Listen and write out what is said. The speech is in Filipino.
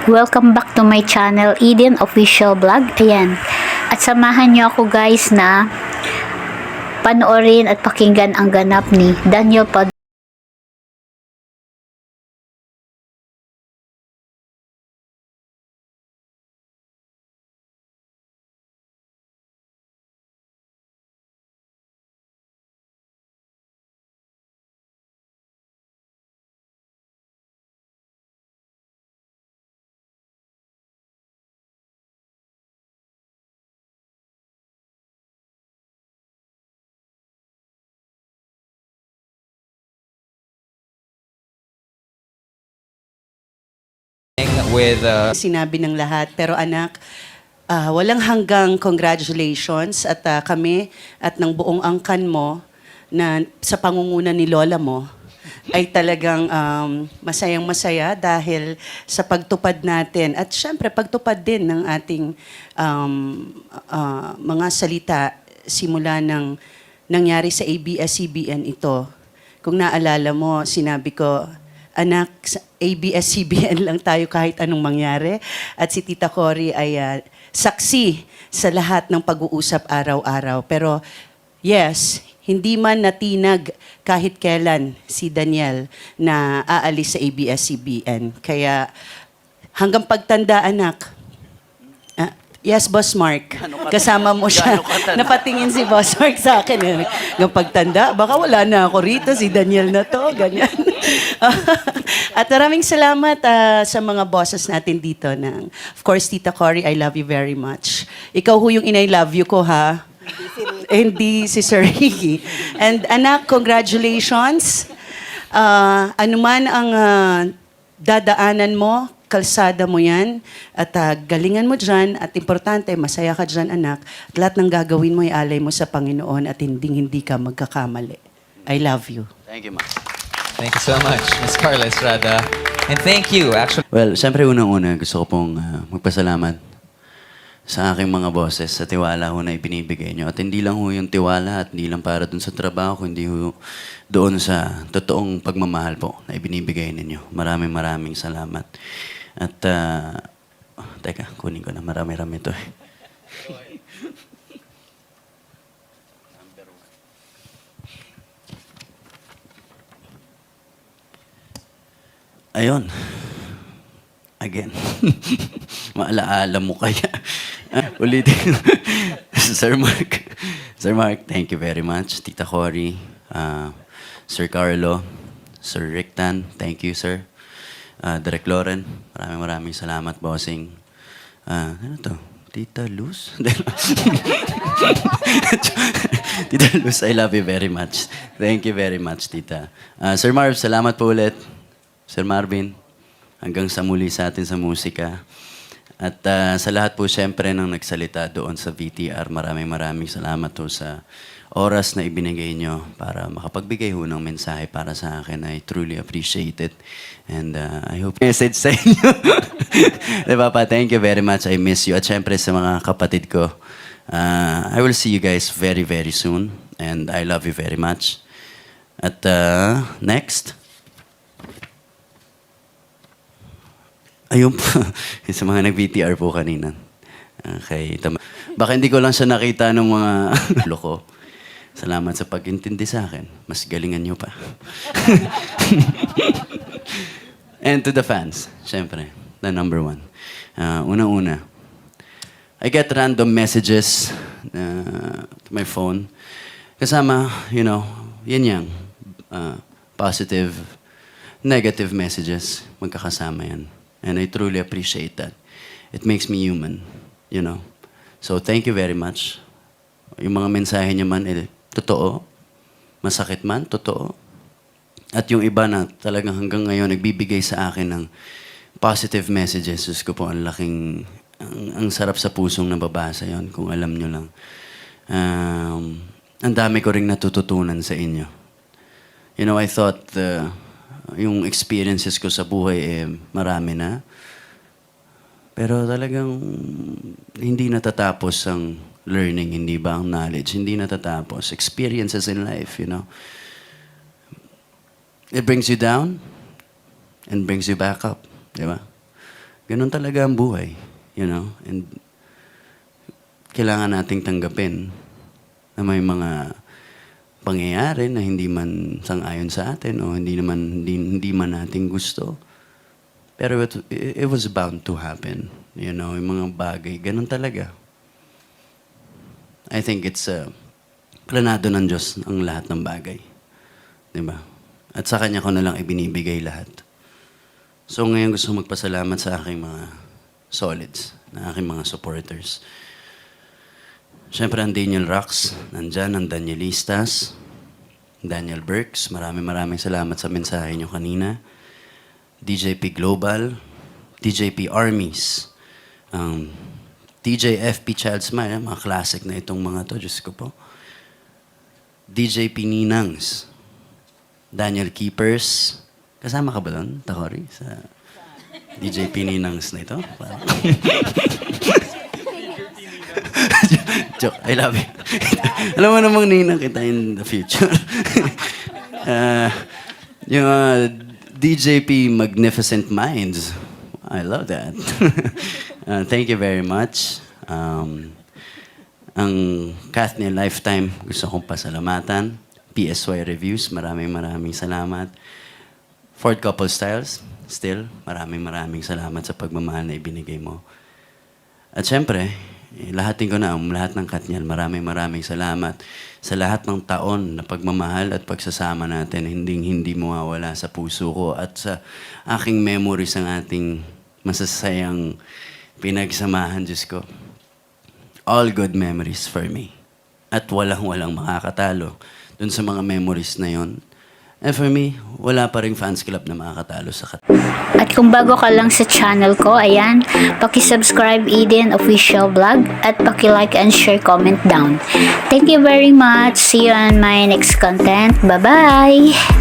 Welcome back to my channel, Eden Official Vlog. Ayan. At samahan niyo ako guys na panoorin at pakinggan ang ganap ni Daniel Padilla. With Sinabi ng lahat. Pero anak, walang hanggang congratulations at kami at ng buong angkan mo na sa pangunguna ni Lola mo ay talagang masayang-masaya dahil sa pagtupad natin at syempre pagtupad din ng ating mga salita simula ng nangyari sa ABS-CBN ito. Kung naalala mo, sinabi ko, anak, sa ABS-CBN lang tayo kahit anong mangyari. At si Tita Cory ay saksi sa lahat ng pag-uusap araw-araw. Pero yes, hindi man natinag kahit kailan si Daniel na aalis sa ABS-CBN. Kaya hanggang pagtanda, anak, yes, Boss Mark. Kasama mo siya. Napatingin si Boss Mark sa akin. Ng pagtanda, baka wala na ako rito. Si Daniel na to. Ganyan. At maraming salamat sa mga bosses natin dito. Of course, Tita Cory, I love you very much. Ikaw ho yung in-I love you ko, ha? Hindi si Sir Ricky. And anak, congratulations. Ano man ang dadaanan mo, kalsada mo yan, at galingan mo dyan, at importante, masaya ka dyan, anak. At lahat ng gagawin mo, ialay mo sa Panginoon at hindi ka magkakamali. I love you. thank you, Ma. Thank you so much, Ms. Carla Estrada. And thank you, actually. Well, siyempre unang-una gusto ko pong magpasalamat sa aking mga boses sa tiwala ho na ibinibigay nyo. At hindi lang ho yung tiwala at hindi lang para dun sa trabaho, kundi ho doon sa totoong pagmamahal po na ibinibigay ninyo. Maraming salamat. At, teka, kunin ko na. Marami-rami ito eh. Ayun. Again. Maalaala mo kaya. Ulitin. Sir Mark. Sir Mark, thank you very much. Tita Cory, Sir Carlo, Sir Rictan, thank you, sir. Direk Loren, maraming salamat, bossing. Ano to? Tita Luz? Tita Luz, I love you very much. Thank you very much, Tita. Sir Marv, salamat po ulit. Sir Marvin, hanggang sa muli sa atin sa musika. At sa lahat po siyempre nang nagsalita doon sa VTR, maraming salamat po sa oras na ibinigay nyo para makapagbigay ho ng mensahe para sa akin. I truly appreciate it. And I hope message sa inyo. Diba pa, thank you very much. I miss you. At siyempre sa mga kapatid ko, I will see you guys very soon. And I love you very much. At next, ayun po, sa mga nag-VTR po kanina. Okay, baka hindi ko lang siya nakita ng mga loko. Salamat sa pag-intindi sa akin. Mas galingan niyo pa. And to the fans, syempre, the number one. Unang-una, I get random messages to my phone. Kasama, yan yang positive, negative messages. Magkakasama yan. And I truly appreciate that. It makes me human, So thank you very much. Yung mga mensahe niya man, totoo. Masakit man, totoo. At yung iba na talagang hanggang ngayon nagbibigay sa akin ng positive messages. Diyos ko po, ang laking, ang sarap sa pusong nababasa yon kung alam nyo lang. Ang dami ko ring natututunan sa inyo. I thought yung experiences ko sa buhay marami na. Pero talagang hindi natatapos ang learning, hindi ba ang knowledge? Hindi natatapos. Experiences in life, It brings you down and brings you back up, di ba? ganun talaga ang buhay, you know? And kailangan nating tanggapin na may mga pangyayari na hindi man sang-ayon sa atin o hindi man natin gusto. Pero it was bound to happen. You know, yung mga bagay, ganun talaga. I think it's planado ng Diyos ang lahat ng bagay. Diba? At sa Kanya ko na lang ibinibigay lahat. So ngayon gusto magpasalamat sa aking mga solids, na aking mga supporters. Siyempre, ang Daniel Rocks, nandyan, ang Danielistas, Daniel Burks, maraming salamat sa mensahe nyo kanina. DJP Global, DJP Armies, DJFP Child Smile, mga classic na itong mga to, Diyos ko po. DJP Ninangs, Daniel Keepers, kasama ka ba doon, Takori, sa DJP Ninangs na ito? Joke, I love you. Alam mo namang ninang kita in the future. Yung DJP Magnificent Minds. I love that. Thank you very much. Ang Kathniel Lifetime, gusto kong pasalamatan. PSY Reviews, maraming salamat. Ford Couple Styles, still, maraming salamat sa pagmamahal na ibinigay mo. At syempre, lahatin ko na lahat ng Kathniel, maraming salamat sa lahat ng taon na pagmamahal at pagsasama natin, hindi mawawala sa puso ko at sa aking memories ang ating masasayang pinagsamahan, Diyos ko. All good memories for me. At walang makakatalo dun sa mga memories na yon. And for me, wala pa ring fans club na makakatalo sa At kung bago ka lang sa channel ko, ayan, paki-subscribe Eden Official Vlog at paki-like and share, comment down. Thank you very much. See you on my next content. Bye-bye!